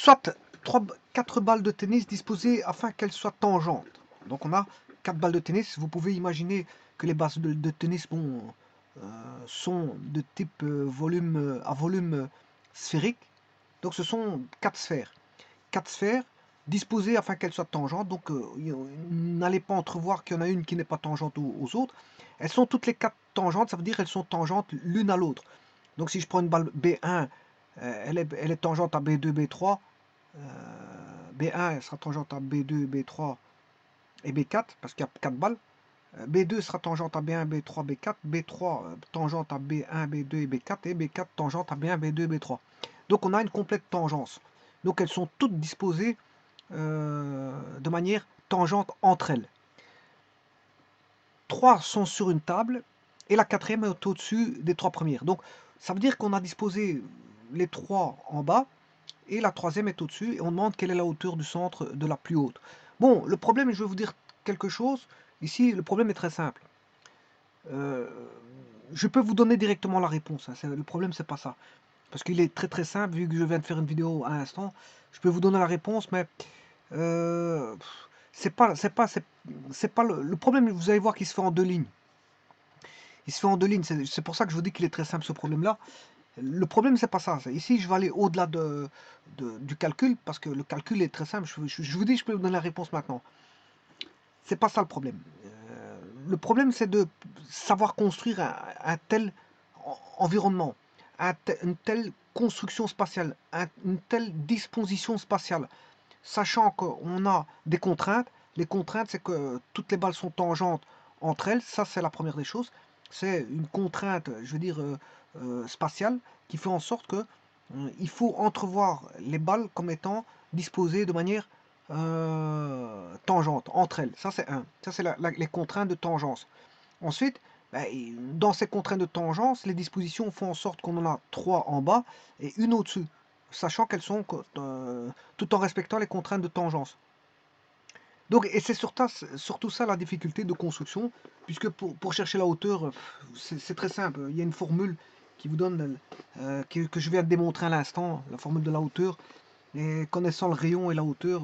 soit 4 balles de tennis disposées afin qu'elles soient tangentes. Donc on a 4 balles de tennis. Vous pouvez imaginer que les bases de tennis sont de type volume à volume sphérique. Donc ce sont 4 sphères. 4 sphères disposées afin qu'elles soient tangentes. Donc n'allez pas entrevoir qu'il y en a une qui n'est pas tangente aux autres. Elles sont toutes les 4 tangentes, ça veut dire qu'elles sont tangentes l'une à l'autre. Donc si je prends une balle B1, elle est tangente à B2, B3. B1 elle sera tangente à B2, B3 et B4, parce qu'il y a 4 balles. B2 sera tangente à B1, B3, B4. B3 tangente à B1, B2 et B4. Et B4 tangente à B1, B2, B3. Donc on a une complète tangence. Donc elles sont toutes disposées de manière tangente entre elles. 3 sont sur une table et la quatrième est au-dessus des 3 premières. Donc ça veut dire qu'on a disposé les 3 en bas et la troisième est au-dessus et on demande quelle est la hauteur du centre de la plus haute. Bon, le problème, je vais vous dire quelque chose. Ici, le problème est très simple. Je peux vous donner directement la réponse. Hein. Le problème, c'est pas ça. Parce qu'il est très très simple, vu que je viens de faire une vidéo à l'instant. Je peux vous donner la réponse, mais c'est pas le problème. Vous allez voir qu'il se fait en 2 lignes. Il se fait en 2 lignes. C'est pour ça que je vous dis qu'il est très simple ce problème-là. Le problème, c'est pas ça. Ici, je vais aller au-delà du calcul, parce que le calcul est très simple. Je vous dis, je peux vous donner la réponse maintenant. C'est pas ça le problème. Le problème, c'est de savoir construire un tel environnement, une telle construction spatiale, une telle disposition spatiale, sachant qu'on a des contraintes. Les contraintes, c'est que toutes les balles sont tangentes entre elles. Ça, c'est la première des choses. C'est une contrainte, je veux dire, spatiale, qui fait en sorte que il faut entrevoir les balles comme étant disposées de manière tangente entre elles. Ça, c'est un. Ça, c'est les contraintes de tangence. Ensuite, ben, dans ces contraintes de tangence, les dispositions font en sorte qu'on en a 3 en bas et une au-dessus, sachant qu'elles sont tout en respectant les contraintes de tangence. Donc, et c'est surtout ça la difficulté de construction, puisque pour chercher la hauteur, c'est très simple. Il y a une formule qui vous donne, que je viens de démontrer à l'instant, la formule de la hauteur. Et connaissant le rayon et la hauteur,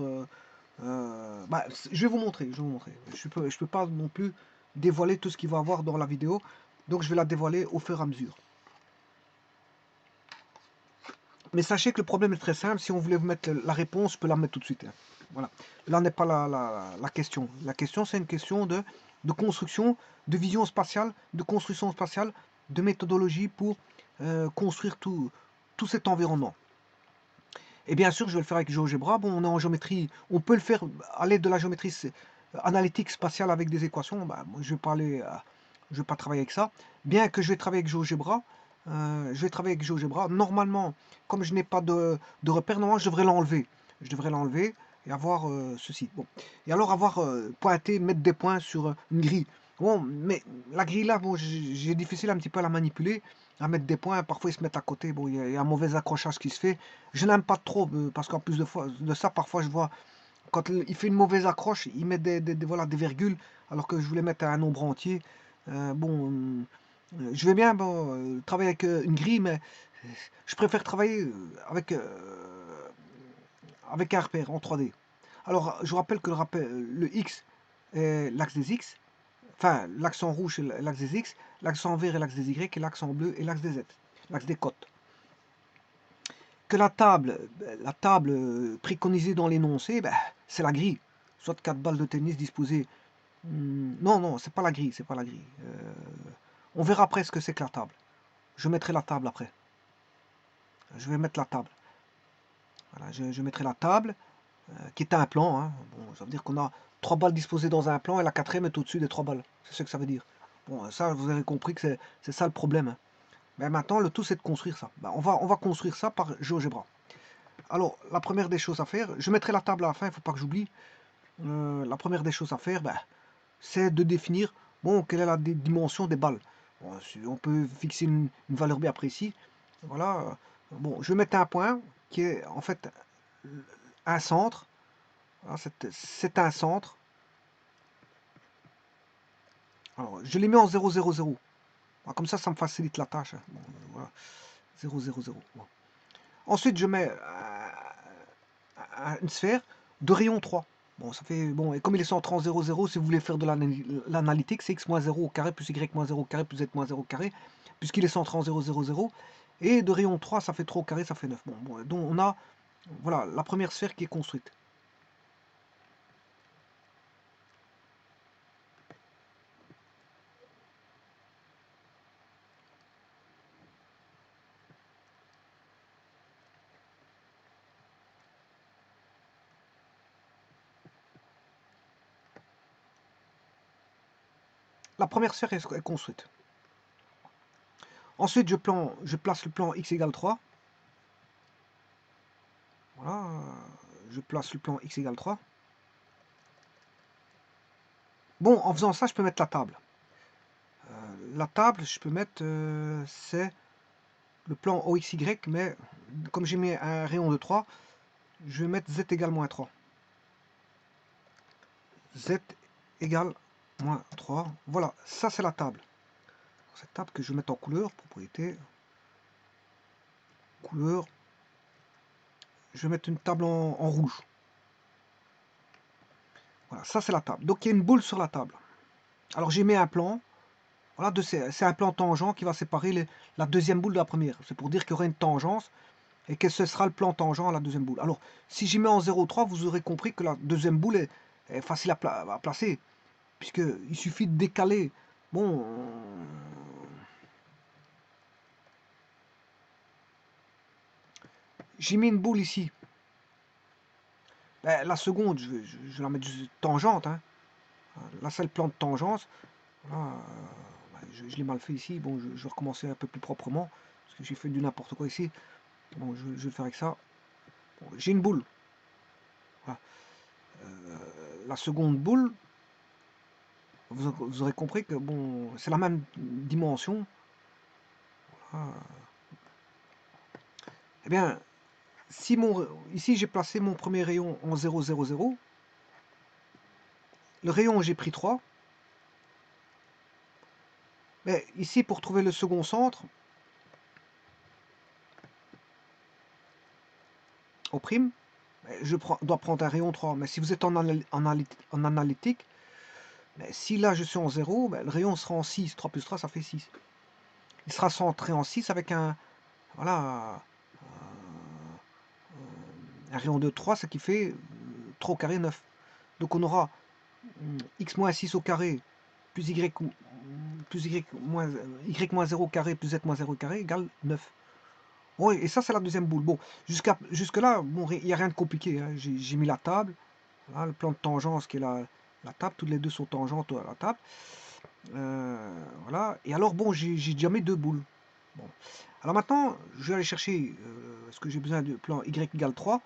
bah, je vais vous montrer. Je peux pas non plus dévoiler tout ce qu'il va y avoir dans la vidéo, donc je vais la dévoiler au fur et à mesure. Mais sachez que le problème est très simple. Si on voulait vous mettre la réponse, je peux la mettre tout de suite. Hein. Voilà. Là n'est pas la question. La question, c'est une question de construction, de vision spatiale, de construction spatiale, de méthodologie pour construire tout cet environnement. Et bien sûr, je vais le faire avec GeoGebra. Bon, on est en géométrie. On peut le faire à l'aide de la géométrie analytique spatiale avec des équations. Bah, moi, je vais pas travailler avec ça. Bien que je vais travailler avec GeoGebra, Normalement, comme je n'ai pas de repère, normalement, je devrais l'enlever. Je devrais l'enlever et avoir ceci. Bon. Et alors avoir pointé, mettre des points sur une grille. Bon, mais la grille là, bon, j'ai difficile un petit peu à la manipuler, à mettre des points. Parfois, ils se mettent à côté. Bon, il y a un mauvais accrochage qui se fait. Je n'aime pas trop parce qu'en plus de ça, parfois, je vois quand il fait une mauvaise accroche, il met voilà, des virgules alors que je voulais mettre un nombre entier. Je vais bien travailler avec une grille, mais je préfère travailler avec un repère en 3D. Alors, je vous rappelle que le X est l'axe des X, enfin, l'axe en rouge est l'axe des X, l'axe en vert est l'axe des Y, et l'axe en bleu est l'axe des Z, l'axe des côtes. Que la table préconisée dans l'énoncé, ben, c'est la grille. Soit 4 balles de tennis disposées. Non, non, c'est pas la grille, c'est pas la grille. On verra après ce que c'est que la table. Je mettrai la table après. Je vais mettre la table. Voilà, je mettrai la table, qui est un plan. Hein. Bon, ça veut dire qu'on a 3 balles disposées dans un plan et la quatrième est au-dessus des 3 balles. C'est ce que ça veut dire. Bon, ça, vous avez compris que c'est ça le problème. Hein. Mais maintenant, le tout, c'est de construire ça. Ben, on va construire ça par GeoGebra. Alors, la première des choses à faire, je mettrai la table à la fin, il ne faut pas que j'oublie. La première des choses à faire, ben, c'est de définir bon, quelle est la dimension des balles. Bon, on peut fixer une valeur bien précise. Voilà. Bon, je vais mettre un point qui est en fait un centre. C'est un centre. Alors, je l'ai mis en 0, 0, 0. Comme ça me facilite la tâche. Bon, voilà. 0, 0, 0. Bon. Ensuite, je mets une sphère de rayon 3. Bon, ça fait, bon, et comme il est centré en 0, 0, si vous voulez faire de l'analytique, c'est x moins 0 au carré plus y moins 0 au carré plus z moins 0 au carré, puisqu'il est centré en 0, 0, 0. Et de rayon 3, ça fait 3 au carré, ça fait 9. Bon, donc on a, voilà, la première sphère qui est construite. La première sphère est construite. Ensuite, je place le plan x égale 3. Voilà, je place le plan x égale 3. Bon, en faisant ça, je peux mettre la table. La table, je peux mettre, c'est le plan OXY, mais comme j'ai mis un rayon de 3, je vais mettre z égale moins 3. Z égale moins 3. Voilà, ça c'est la table. Cette table que je vais mettre en couleur, propriété, couleur. Je vais mettre une table en rouge. Voilà, ça c'est la table. Donc il y a une boule sur la table. Alors j'ai mis un plan. Voilà, c'est un plan tangent qui va séparer la deuxième boule de la première. C'est pour dire qu'il y aura une tangence et que ce sera le plan tangent à la deuxième boule. Alors, si j'y mets en 0,3, vous aurez compris que la deuxième boule est facile à placer, puisqu'il suffit de décaler. Bon, j'ai mis une boule ici. Ben, la seconde, je vais la mettre tangente. Hein. Là, c'est le plan de tangence. Voilà, je l'ai mal fait ici. Bon, je vais recommencer un peu plus proprement, parce que j'ai fait du n'importe quoi ici. Bon, je vais le faire avec ça. Bon, j'ai une boule. Voilà. La seconde boule, vous aurez compris que bon, c'est la même dimension. Voilà. Eh bien, si ici j'ai placé mon premier rayon en 0, 0, 0, le rayon j'ai pris 3, mais ici pour trouver le second centre, au prime, je dois prendre un rayon 3. Mais si vous êtes en analytique, mais si là je suis en 0, le rayon sera en 6. 3 plus 3, ça fait 6. Il sera centré en 6 avec voilà, un rayon de 3, ce qui fait 3 au carré 9. Donc on aura x moins 6 au carré plus y moins 0 au carré plus z moins 0 au carré égale 9. Oui, et ça c'est la deuxième boule. Bon, jusque là, bon, il n'y a rien de compliqué. Hein. J'ai mis la table, voilà, le plan de tangence qui est la table, toutes les deux sont tangentes à la table. Voilà, et alors bon, j'ai déjà mis deux boules. Bon. Alors maintenant, je vais aller chercher ce que j'ai besoin du plan y égale 3.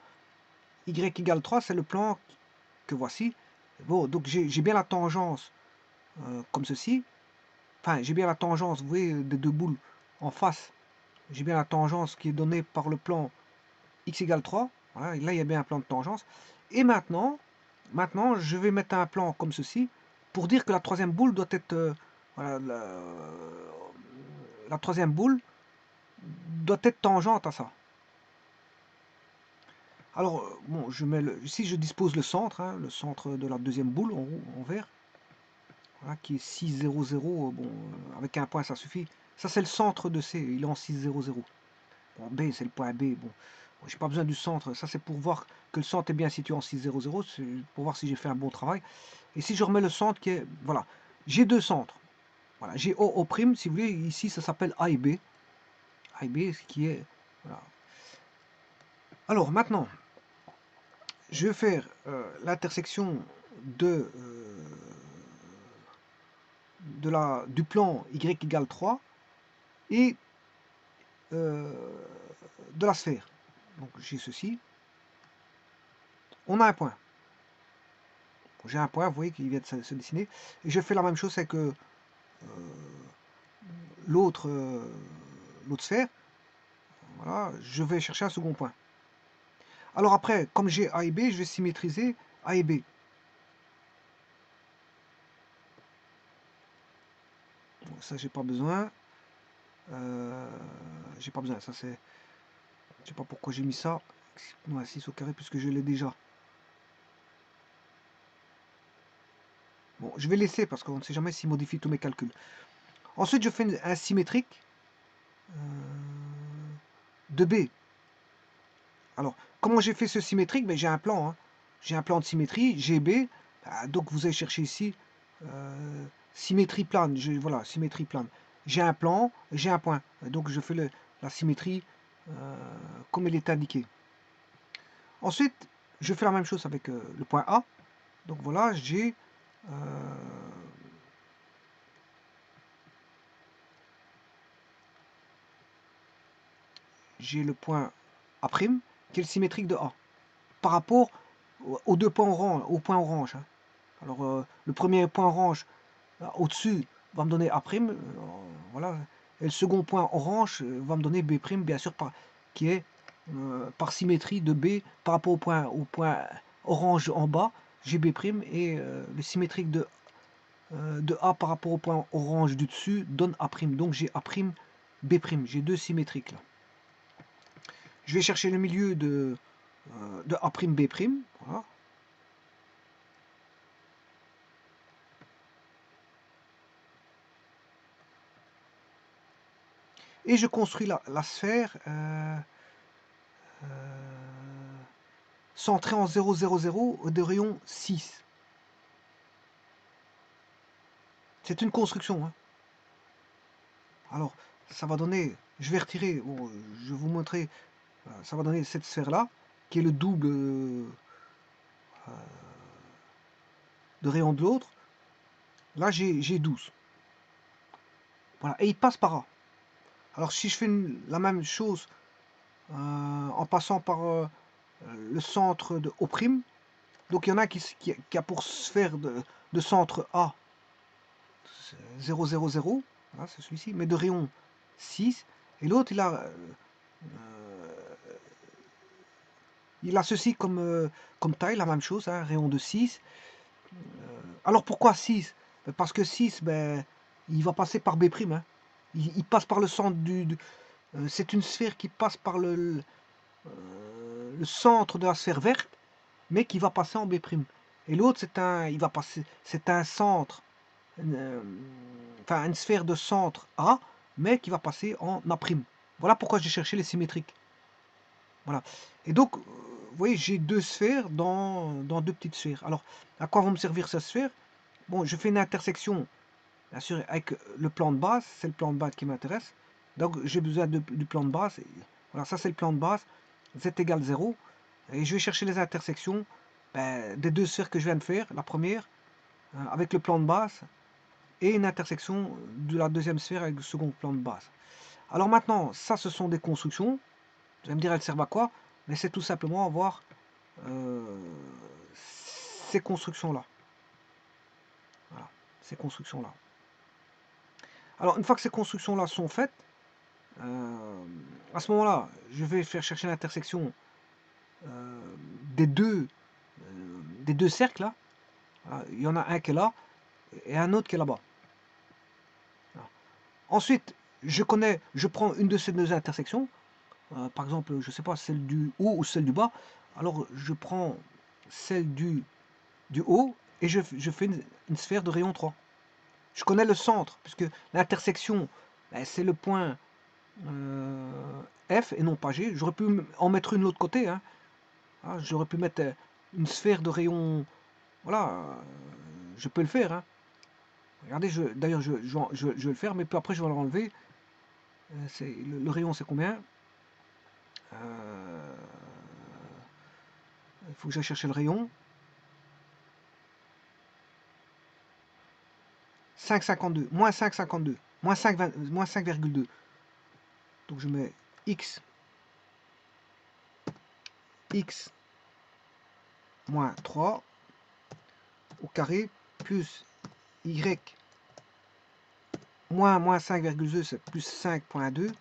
Y égale 3, c'est le plan que voici. Bon, donc j'ai bien la tangence comme ceci. Enfin, j'ai bien la tangence, vous voyez, des deux boules en face. J'ai bien la tangence qui est donnée par le plan x égale 3. Voilà, et là, il y a bien un plan de tangence. Et maintenant, je vais mettre un plan comme ceci pour dire que la troisième boule doit être... voilà, la troisième boule doit être tangente à ça. Alors, bon, ici, je dispose le centre, hein, le centre de la deuxième boule en vert. Voilà, qui est 6, 0, 0. Bon, avec un point, ça suffit. Ça, c'est le centre de C. Il est en 6, 0, 0. Bon, B, c'est le point B. Bon, j'ai pas besoin du centre. Ça, c'est pour voir que le centre est bien situé en 6, 0, 0. C'est pour voir si j'ai fait un bon travail. Et si je remets le centre qui est... Voilà. J'ai deux centres. Voilà. J'ai O', si vous voulez. Ici, ça s'appelle A et B. A et B, ce qui est... Voilà. Alors, maintenant, je vais faire l'intersection du plan y égale 3 et de la sphère. Donc j'ai ceci. On a un point. J'ai un point, vous voyez, qui vient de se dessiner. Et je fais la même chose avec l'autre sphère. Voilà, je vais chercher un second point. Alors après, comme j'ai A et B, je vais symétriser A et B. Bon, ça, j'ai pas besoin. J'ai pas besoin. Ça, c'est... Je sais pas pourquoi j'ai mis ça. Ouais, 6 au carré puisque je l'ai déjà. Bon, je vais laisser parce qu'on ne sait jamais s'il modifie tous mes calculs. Ensuite, je fais un symétrique de B. Alors, comment j'ai fait ce symétrique? Ben, j'ai un plan. Hein. J'ai un plan de symétrie, GB. Donc, vous allez chercher ici symétrie plane. Voilà, symétrie plane. J'ai un plan, j'ai un point. Donc, je fais la symétrie comme il est indiqué. Ensuite, je fais la même chose avec le point A. Donc, voilà, j'ai le point A', qui est le symétrique de A, par rapport aux deux points orange, au point orange. Hein. Alors, le premier point orange au-dessus va me donner A', voilà, et le second point orange va me donner B', bien sûr, qui est par symétrie de B par rapport au point orange en bas, j'ai B', et le symétrique de A par rapport au point orange du dessus donne A', donc j'ai A', B', j'ai deux symétriques là. Je vais chercher le milieu de A', B', voilà. Et je construis la sphère centrée en 0, 0, 0 de rayon 6. C'est une construction. Hein. Alors, ça va donner, je vais retirer, bon, je vais vous montrer, ça va donner cette sphère-là, qui est le double de rayon de l'autre. Là, j'ai 12. Voilà, et il passe par A. Alors, si je fais la même chose en passant par le centre de O', donc il y en a qui a pour sphère de centre A 0, 0, 0, hein, c'est celui-ci, mais de rayon 6, et l'autre il a ceci comme taille, la même chose, hein, rayon de 6. Alors pourquoi 6? Parce que 6, ben, il va passer par B'. Hein. Il passe par le centre c'est une sphère qui passe par le centre de la sphère verte, mais qui va passer en B'. Et l'autre, c'est un centre, une sphère de centre A, mais qui va passer en A'. Voilà pourquoi j'ai cherché les symétriques. Voilà. Et donc, vous voyez, j'ai deux sphères dans deux petites sphères. Alors, à quoi vont me servir ces sphères? Bon, je fais une intersection, bien sûr, avec le plan de base. C'est le plan de base qui m'intéresse. Donc, j'ai besoin du plan de base. Voilà, ça, c'est le plan de base. Z égale 0. Et je vais chercher les intersections des deux sphères que je viens de faire. La première, avec le plan de base, et une intersection de la deuxième sphère avec le second plan de base. Alors maintenant, ça, ce sont des constructions. Vous allez me dire, elles servent à quoi? Mais c'est tout simplement avoir ces constructions-là. Voilà, ces constructions-là. Alors, une fois que ces constructions-là sont faites, à ce moment-là, je vais faire chercher l'intersection des deux cercles. Là. Voilà, il y en a un qui est là et un autre qui est là-bas. Ensuite, je prends une de ces deux intersections, par exemple, je ne sais pas, celle du haut ou celle du bas. Alors, je prends celle du haut et je fais une sphère de rayon 3. Je connais le centre, puisque l'intersection, ben, c'est le point F et non pas G. J'aurais pu en mettre une de l'autre côté. Hein. Ah, j'aurais pu mettre une sphère de rayon... Voilà, je peux le faire. Hein. Regardez, d'ailleurs, je vais le faire, mais puis après, je vais l'enlever. Le rayon, c'est combien? Il faut que j'aille chercher le rayon. 5,52. Moins 5,52. Moins 5,2. Donc je mets x moins 3 au carré plus y moins 5,2, c'est plus 5,2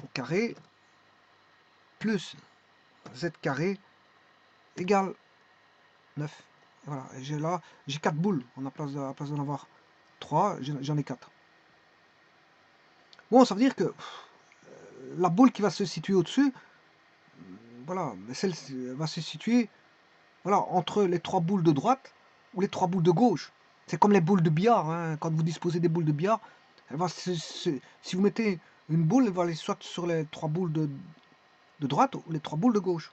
au carré plus z carré égale 9. Voilà, j'ai 4 boules. On a place d'en avoir 3, j'en ai 4. Bon, ça veut dire que la boule qui va se situer au-dessus, voilà, celle va se situer, voilà, entre les 3 boules de droite ou les 3 boules de gauche. C'est comme les boules de billard, hein. Quand vous disposez des boules de billard, si vous mettez une boule, elle va aller soit sur les 3 boules de droite ou les 3 boules de gauche.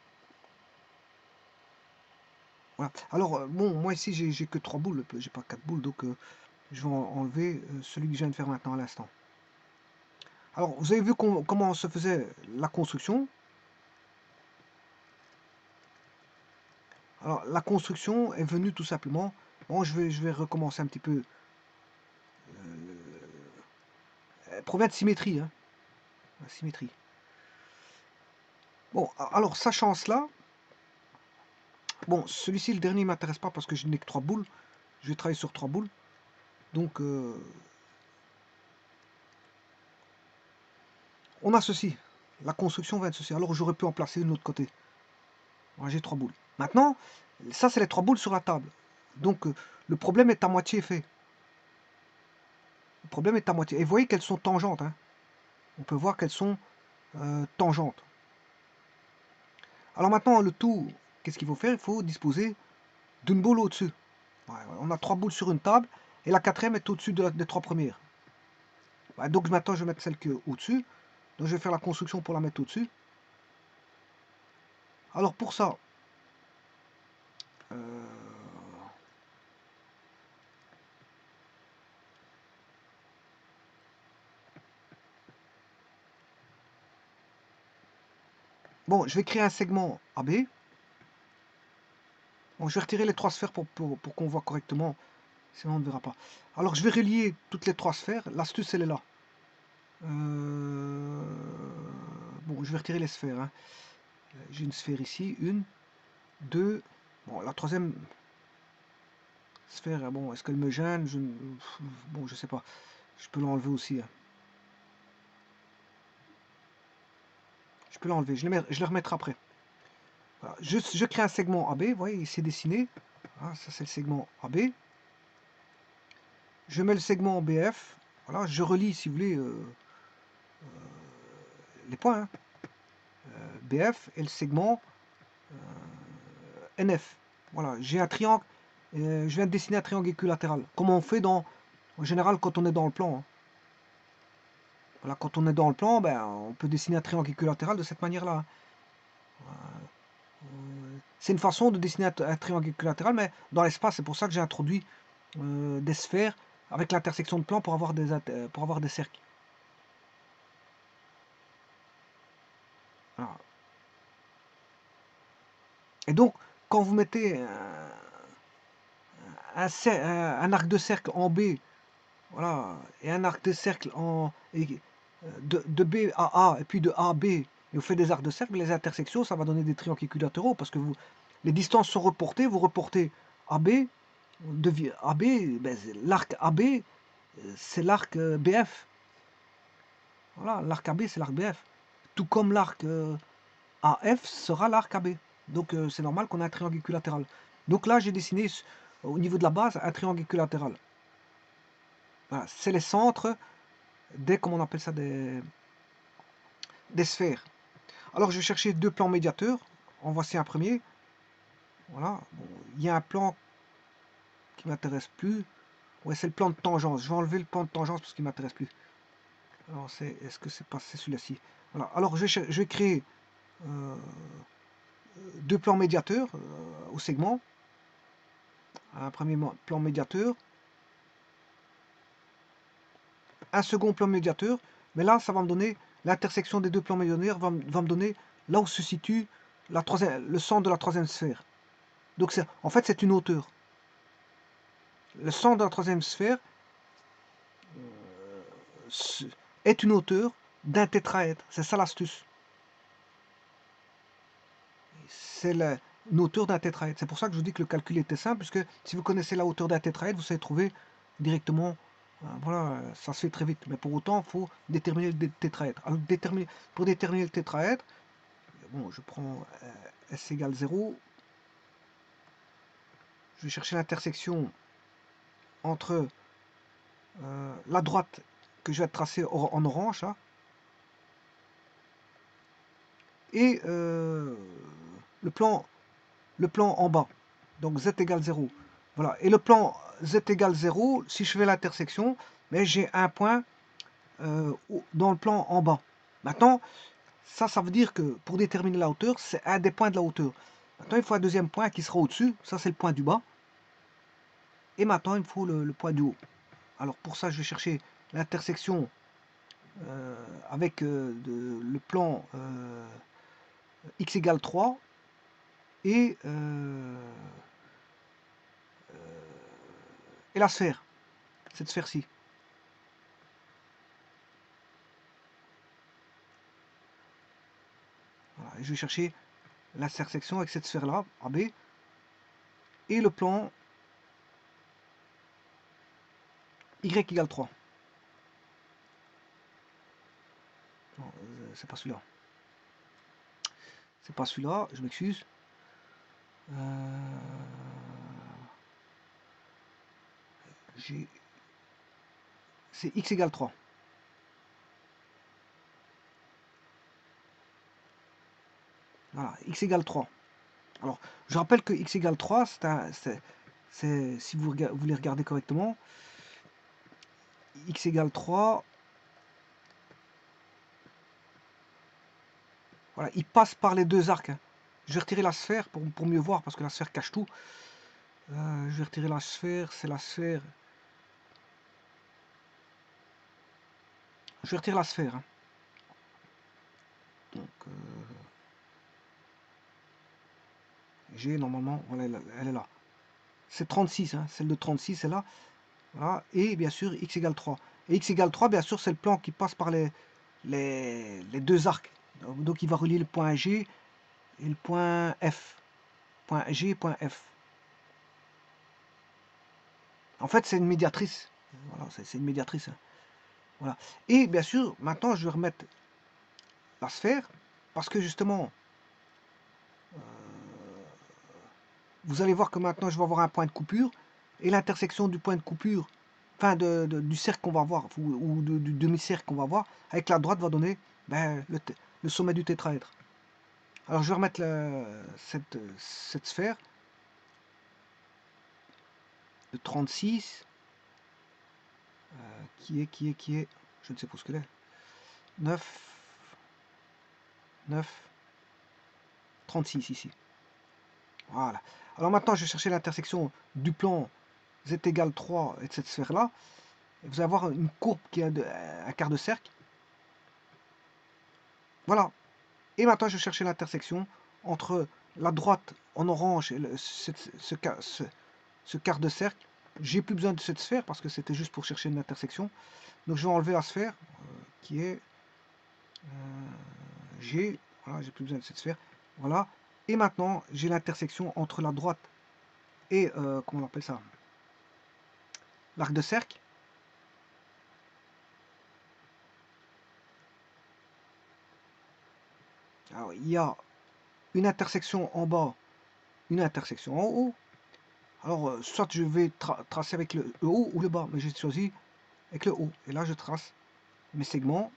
Voilà. Alors, bon, moi ici, j'ai que 3 boules, j'ai pas 4 boules, donc je vais enlever celui que je viens de faire maintenant à l'instant. Alors, vous avez vu comment se faisait la construction. Alors, la construction est venue tout simplement. Bon, je vais recommencer un petit peu. Elle provient de symétrie, hein. La symétrie. Bon, alors, sachant cela, bon, celui-ci, le dernier, ne m'intéresse pas parce que je n'ai que 3 boules. Je vais travailler sur 3 boules. Donc, on a ceci. La construction va être ceci. Alors, j'aurais pu en placer une autre côté. Voilà, j'ai 3 boules. Maintenant, ça, c'est les 3 boules sur la table. Donc, le problème est à moitié fait. Le problème est à moitié. Et vous voyez qu'elles sont tangentes, hein. On peut voir qu'elles sont tangentes. Alors maintenant, le tout, qu'est-ce qu'il faut faire? Il faut disposer d'une boule au-dessus. Ouais, on a 3 boules sur une table, et la quatrième est au-dessus des 3 premières. Ouais, donc maintenant, je vais mettre celle qui est au-dessus. Donc je vais faire la construction pour la mettre au-dessus. Alors pour ça, bon, je vais créer un segment AB. Bon, je vais retirer les 3 sphères pour qu'on voit correctement, sinon on ne verra pas. Alors je vais relier toutes les 3 sphères. L'astuce, elle est là. Bon, je vais retirer les sphères, hein. J'ai une sphère ici, une, deux. Bon, la troisième sphère, bon, est-ce qu'elle me gêne? Bon, je sais pas. Je peux l'enlever aussi, hein. Je peux l'enlever. Je le remettrai après. Voilà. Je crée un segment AB. Vous voyez, il s'est dessiné. Voilà, ça, c'est le segment AB. Je mets le segment BF. Voilà, je relie, si vous voulez, les points, hein. BF et le segment NF. Voilà, j'ai un triangle. Je viens de dessiner un triangle équilatéral. Comment on fait en général quand on est dans le plan, hein. Voilà, quand on est dans le plan, ben, on peut dessiner un triangle équilatéral de cette manière-là. C'est une façon de dessiner un triangle équilatéral, mais dans l'espace, c'est pour ça que j'ai introduit des sphères avec l'intersection de plans pour avoir des cercles. Voilà. Et donc, quand vous mettez un arc de cercle en B, voilà, et un arc de cercle de B à A, et puis de A à B, et vous faites des arcs de cercle, les intersections, ça va donner des triangles équilatéraux, parce que les distances sont reportées, vous reportez AB, AB, ben, l'arc AB, c'est l'arc BF. Voilà, l'arc AB, c'est l'arc BF. Tout comme l'arc AF sera l'arc AB. Donc c'est normal qu'on ait un triangle équilatéral. Donc là, j'ai dessiné au niveau de la base un triangle équilatéral. Voilà, c'est les centres comment on appelle ça, des sphères. Alors je vais chercher 2 plans médiateurs. En voici un premier. Voilà. Bon, il y a un plan qui m'intéresse plus. Ouais, c'est le plan de tangence. Je vais enlever le plan de tangence parce qu'il m'intéresse plus. Alors est-ce que c'est pas celui-ci? Voilà. Alors je vais créer 2 plans médiateurs au segment. Un premier plan médiateur, un second plan médiateur, mais là ça va me donner l'intersection des 2 plans médiateurs, va me donner là où se situe le centre de la troisième sphère. Donc en fait c'est une hauteur. Le centre de la troisième sphère est une hauteur d'un tétraèdre. C'est ça l'astuce. C'est une hauteur d'un tétraèdre. C'est pour ça que je vous dis que le calcul était simple, puisque si vous connaissez la hauteur d'un tétraèdre, vous savez trouver directement. Voilà, ça se fait très vite. Mais pour autant, il faut déterminer le tétraèdre. Alors, pour déterminer le tétraèdre, bon, je prends S égale 0. Je vais chercher l'intersection entre la droite que je vais tracer en orange, là, et le plan en bas. Donc z égale 0. Voilà. Et le plan z égale 0, si je fais l'intersection, mais j'ai un point dans le plan en bas. Maintenant, ça veut dire que pour déterminer la hauteur, c'est un des points de la hauteur. Maintenant, il faut un deuxième point qui sera au-dessus. Ça, c'est le point du bas. Et maintenant, il me faut le point du haut. Alors, pour ça, je vais chercher l'intersection avec le plan x égale 3 et la sphère, cette sphère-ci. Voilà, et je vais chercher l'intersection avec cette sphère-là, AB, et le plan y égale 3. Non, c'est pas celui-là. C'est pas celui-là, je m'excuse. C'est x égale 3. Voilà, x égale 3. Alors, je rappelle que x égale 3, si vous voulez regarder correctement, x égale 3, voilà, il passe par les deux arcs. Hein. Je vais retirer la sphère pour mieux voir, parce que la sphère cache tout. Je vais retirer la sphère, c'est la sphère. Je vais retirer la sphère. Hein. Donc, j'ai normalement, voilà, elle est là. C'est 36, hein, celle de 36 est là. Voilà, et bien sûr, x égale 3. Et x égale 3, bien sûr, c'est le plan qui passe par les deux arcs. Donc, il va relier le point G et le point F. Point G, point F. En fait, c'est une médiatrice. Voilà, c'est une médiatrice. Hein. Voilà. Et bien sûr, maintenant, je vais remettre la sphère, parce que justement, vous allez voir que maintenant, je vais avoir un point de coupure, et l'intersection du point de coupure, enfin du cercle qu'on va voir, ou du demi-cercle qu'on va voir, avec la droite va donner ben, le sommet du tétraèdre. Alors, je vais remettre cette sphère de 36, qui est, je ne sais pas ce qu'elle est, 9, 36 ici. Voilà. Alors maintenant, je vais chercher l'intersection du plan z égale 3 et de cette sphère-là. Vous allez avoir une courbe qui a un quart de cercle. Voilà. Et maintenant, je vais chercher l'intersection entre la droite en orange et ce quart de cercle. J'ai plus besoin de cette sphère parce que c'était juste pour chercher une intersection. Donc je vais enlever la sphère qui est G. Voilà, j'ai plus besoin de cette sphère. Voilà. Et maintenant, j'ai l'intersection entre la droite et, comment on appelle ça, l'arc de cercle. Alors, il y a une intersection en bas, une intersection en haut. Alors, soit je vais tracer avec le haut ou le bas, mais j'ai choisi avec le haut. Et là, je trace mes segments.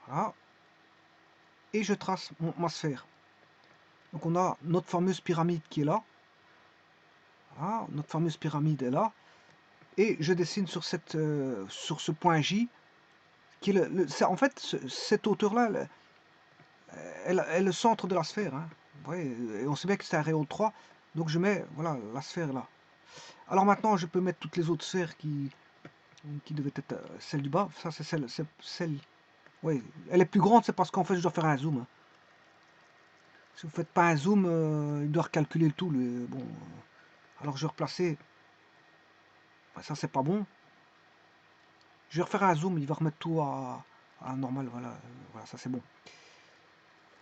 Voilà. Et je trace ma sphère. Donc, on a notre fameuse pyramide qui est là. Voilà, notre fameuse pyramide est là. Et je dessine sur ce point J, qui est en fait, cette hauteur-là, elle est le centre de la sphère. Hein. Vous voyez, et on sait bien que c'est un rayon de 3. Donc, je mets voilà, la sphère là. Alors maintenant, je peux mettre toutes les autres sphères qui devaient être celle du bas. Ça, c'est celle. Oui, elle est plus grande, c'est parce qu'en fait, je dois faire un zoom. Hein. Si vous ne faites pas un zoom, il doit recalculer le tout. Bon, alors, je vais replacer. Ça, c'est pas bon. Je vais refaire un zoom, il va remettre tout à normal. Voilà, voilà, ça c'est bon.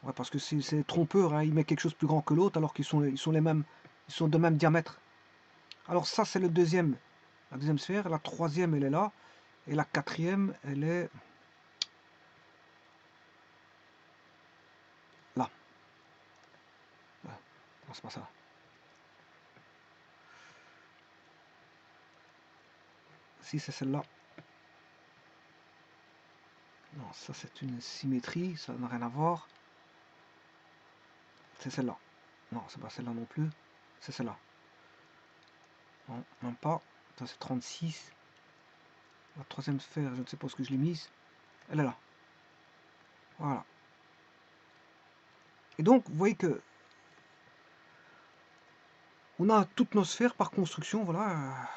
Ouais, parce que c'est trompeur, hein, il met quelque chose de plus grand que l'autre alors qu'ils sont les mêmes, ils sont de même diamètre. Alors ça c'est la deuxième sphère, la troisième elle est là, et la quatrième elle est là. Non, c'est pas ça. Si c'est celle-là. Non, ça c'est une symétrie, ça n'a rien à voir. C'est celle-là. Non, c'est pas celle-là non plus. C'est celle-là. Non, même pas. Ça, c'est 36. La troisième sphère, je ne sais pas où ce que je l'ai mise. Elle est là. Voilà. Et donc, vous voyez que on a toutes nos sphères par construction, voilà.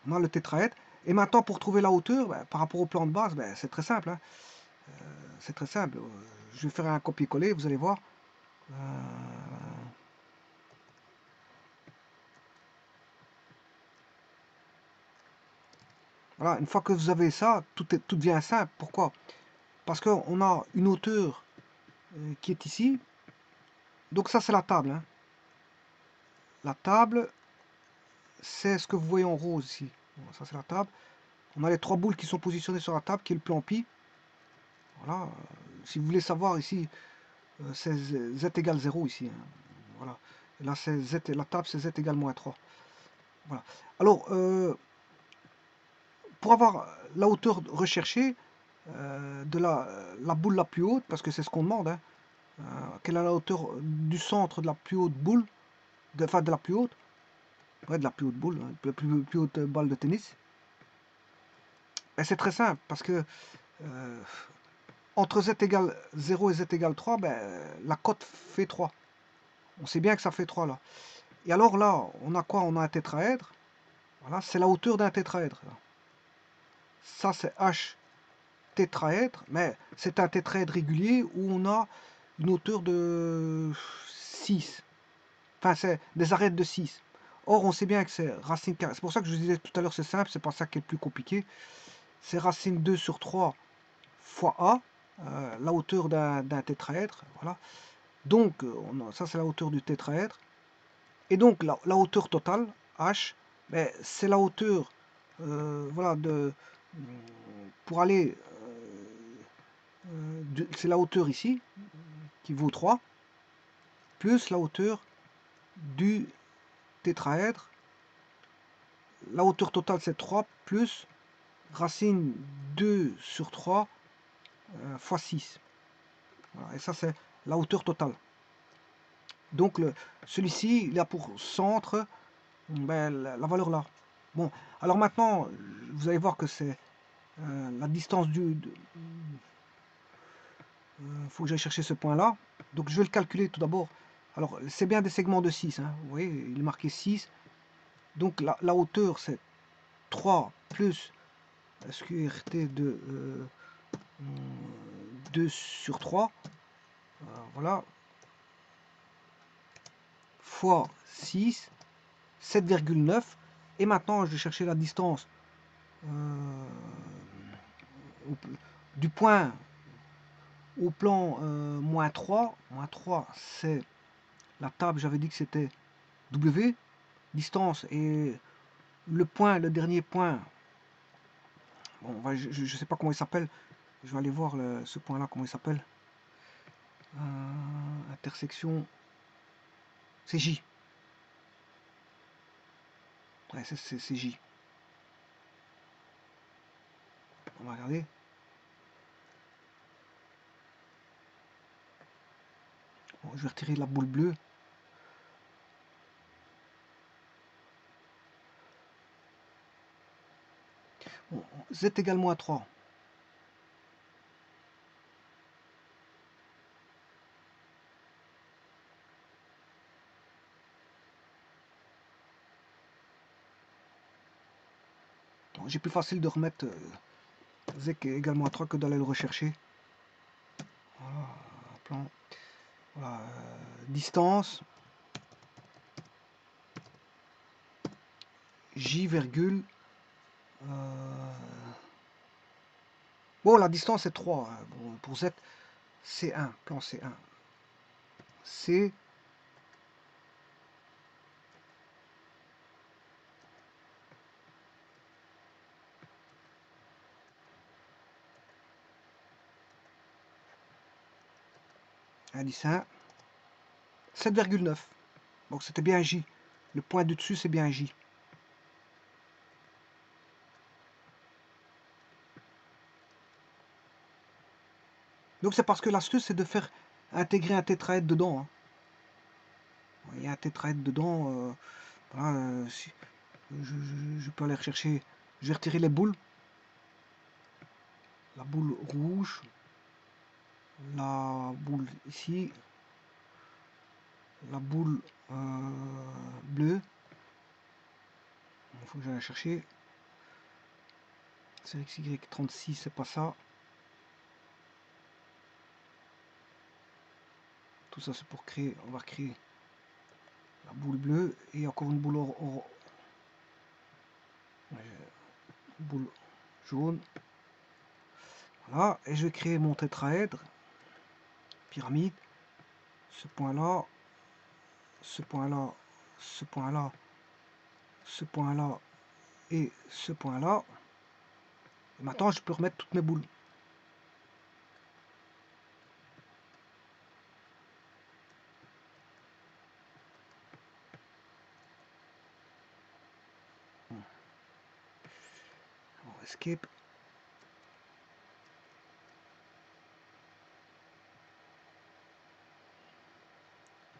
On a le tétraèdre. Et maintenant, pour trouver la hauteur, ben, par rapport au plan de base, ben, c'est très simple. Hein. C'est très simple. Je vais faire un copier-coller, vous allez voir. Voilà, une fois que vous avez ça, tout devient simple. Pourquoi? Parce qu'on a une hauteur qui est ici. Donc ça, c'est la table. Hein. La table, c'est ce que vous voyez en rose ici. Bon, ça, c'est la table. On a les trois boules qui sont positionnées sur la table, qui est le plan pi. Voilà. Si vous voulez savoir ici, c'est z égale 0 ici. Hein. Voilà. Et là, c'est z, la table, c'est z égale moins 3. Voilà. Alors, pour avoir la hauteur recherchée de la boule la plus haute, parce que c'est ce qu'on demande, hein, quelle est la hauteur du centre de la plus haute boule, enfin de la plus haute, ouais, de la plus haute boule, hein, la plus haute balle de tennis. Et c'est très simple, parce que entre z égale 0 et z égale 3, ben, la cote fait 3. On sait bien que ça fait 3 là. Et alors là, on a quoi? On a un tétraèdre. Voilà, c'est la hauteur d'un tétraèdre. Ça, c'est H tétraèdre, mais c'est un tétraèdre régulier où on a une hauteur de 6. Enfin, c'est des arêtes de 6. Or, on sait bien que c'est racine carrée. C'est pour ça que je vous disais tout à l'heure, c'est simple, c'est pas ça qui est le plus compliqué. C'est racine 2 sur 3 fois A, la hauteur d'un tétraèdre. Voilà. Donc, ça, c'est la hauteur du tétraèdre. Et donc, la hauteur totale, H, ben, c'est la hauteur voilà, pour aller, c'est la hauteur ici, qui vaut 3, plus la hauteur du tétraèdre. La hauteur totale, c'est 3, plus racine 2 sur 3 fois 6. Voilà, et ça, c'est la hauteur totale. Donc, celui-ci, il a pour centre ben, la valeur là. Bon, alors maintenant, vous allez voir que c'est la distance du... faut que j'aille chercher ce point-là. Donc, je vais le calculer tout d'abord. Alors, c'est bien des segments de 6. Hein. Vous voyez, il est marqué 6. Donc, la hauteur, c'est 3 plus SQRT de 2 sur 3. Voilà. Fois 6. 7,9. Et maintenant, je vais chercher la distance du point au plan moins 3. Moins 3, c'est la table, j'avais dit que c'était W. Distance et le point, le dernier point. Bon, je ne sais pas comment il s'appelle. Je vais aller voir ce point-là, comment il s'appelle. Intersection. C'est J. Ouais, c'est J. On va regarder. Bon, je vais retirer la boule bleue. Bon, Z égale moins 3. Bon, j'ai plus facile de remettre Z égale moins 3 que d'aller le rechercher. Voilà, plan. Voilà, distance. J virgule. Bon, la distance est 3. Hein. Bon, pour Z, C1, plan C1. C. Indice 1. 7,9. Donc c'était bien J. Le point du dessus, c'est bien J. Donc c'est parce que l'astuce, c'est de faire intégrer un tétraèdre dedans, hein. Il y a un tétraèdre dedans. Voilà, si je peux aller rechercher. Je vais retirer les boules. La boule rouge. La boule ici. La boule bleue. Il faut que j'aille chercher. C'est XY36, c'est pas ça. Tout ça c'est pour créer. On va recréer la boule bleue et encore une boule boule jaune. Voilà, et je vais créer mon tétraèdre, pyramide, ce point-là, ce point-là, ce point-là, ce point-là et ce point-là. Et maintenant, je peux remettre toutes mes boules. Alors, escape.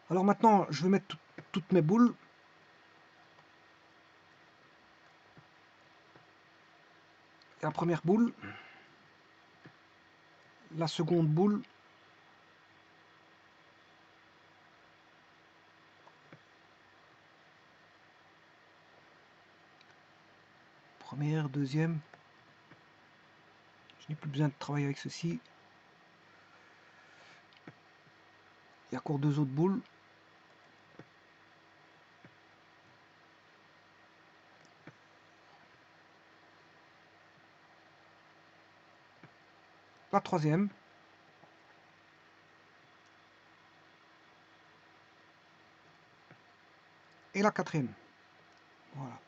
Alors maintenant, je vais mettre toutes mes boules. La première boule, la seconde boule, première, deuxième. Je n'ai plus besoin de travailler avec ceci. Il y a encore deux autres boules. La troisième. Et la quatrième. Voilà.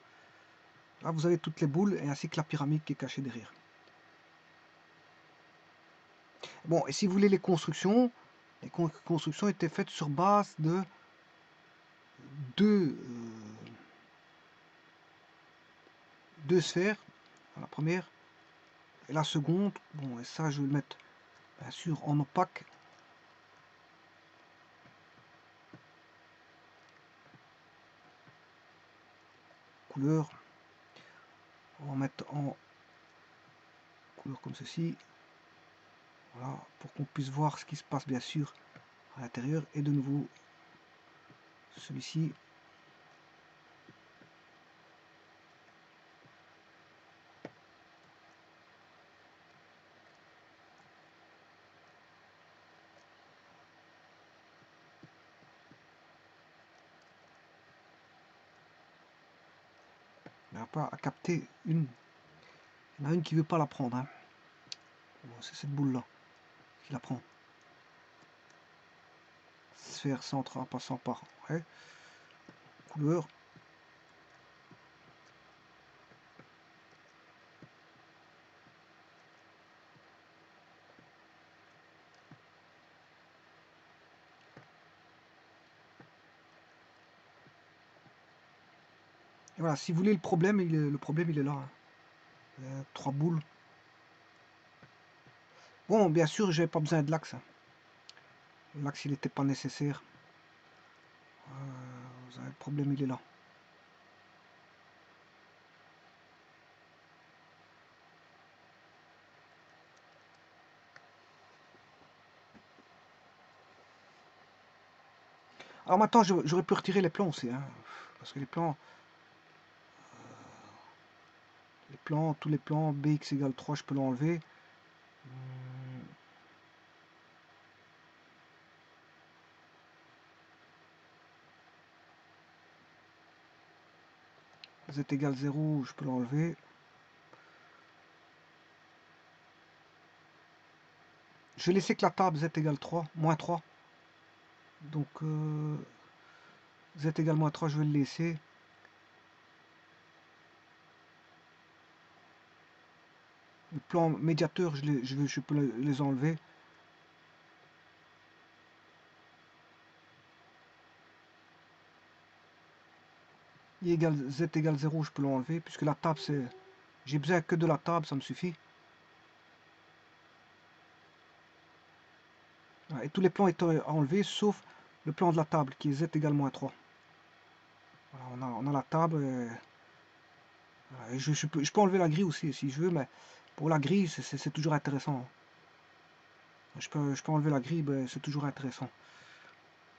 Là, vous avez toutes les boules et ainsi que la pyramide qui est cachée derrière. Bon, et si vous voulez les constructions étaient faites sur base de deux sphères. La première et la seconde. Bon, et ça, je vais le mettre bien sûr en opaque. Couleur. On va mettre en couleur comme ceci. Voilà, pour qu'on puisse voir ce qui se passe bien sûr à l'intérieur. Et de nouveau, celui-ci. Il n'y a pas à capter une. Il y en a une qui ne veut pas la prendre. Hein. Bon, c'est cette boule-là qui la prend. Sphère centre en passant par ouais. Couleur. Et voilà, si vous voulez le problème il est là. Hein. 3 boules. Bon, bien sûr, j'avais pas besoin de l'axe. Hein. L'axe, il n'était pas nécessaire. Vous avez le problème, il est là. Alors maintenant, j'aurais pu retirer les plans aussi. Hein, parce que les plans, tous les plans, bx égale 3, je peux l'enlever. Z égale 0, je peux l'enlever. Je vais laisser que la table z égale 3, moins 3. Donc z égale moins 3, je vais le laisser. Le plan médiateur, je peux les enlever. Z égale 0, je peux l'enlever, puisque la table, c'est... J'ai besoin que de la table, ça me suffit. Et tous les plans étant enlevés, sauf le plan de la table, qui est z égale moins 3. Voilà, on a la table. Voilà, et je peux enlever la grille aussi, si je veux, mais pour la grille, c'est toujours intéressant. Je peux enlever la grille, ben, c'est toujours intéressant.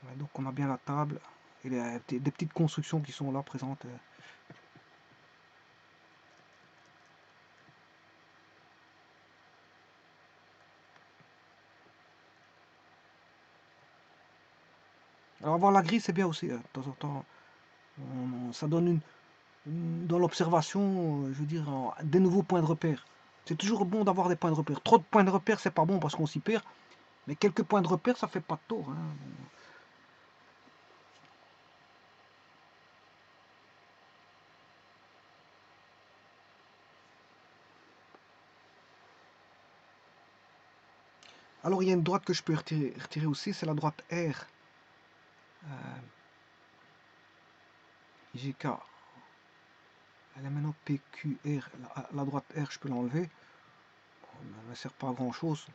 Voilà, donc on a bien la table et des petites constructions qui sont là présentes. Alors avoir la grille, c'est bien aussi, de temps en temps. Ça donne dans l'observation, je veux dire, des nouveaux points de repère. C'est toujours bon d'avoir des points de repère. Trop de points de repère, c'est pas bon parce qu'on s'y perd. Mais quelques points de repère, ça fait pas de tort. Hein. Alors il y a une droite que je peux retirer aussi, c'est la droite R. IGK. Elle est maintenant PQR. La droite R, je peux l'enlever. Bon, elle ne sert pas à grand chose.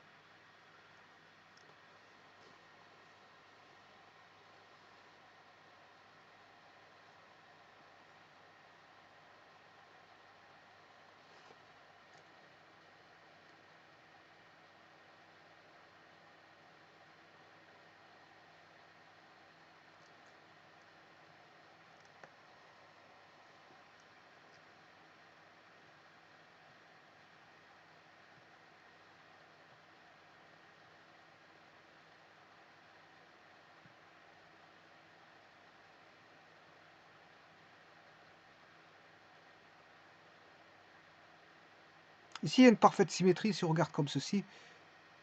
Ici, il y a une parfaite symétrie. Si on regarde comme ceci,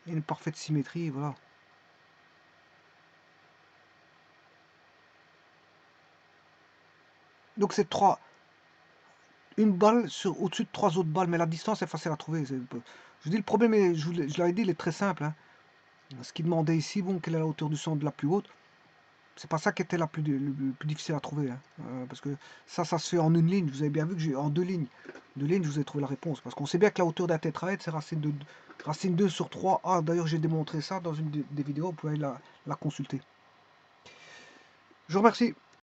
il y a une parfaite symétrie. Voilà. Donc c'est une balle au-dessus de 3 autres balles, mais la distance est facile à trouver. Je dis le problème, je l'avais dit, il est très simple. Hein. Ce qu'il demandait ici, bon, quelle est la hauteur du centre de la plus haute, c'est pas ça qui était le plus difficile à trouver. Hein. Parce que ça se fait en une ligne. Vous avez bien vu que j'ai en deux lignes. Deux lignes, je vous ai trouvé la réponse. Parce qu'on sait bien que la hauteur d'un tétraèdre, c'est racine 2 sur 3. Ah, d'ailleurs, j'ai démontré ça dans une des vidéos. Vous pouvez la consulter. Je vous remercie.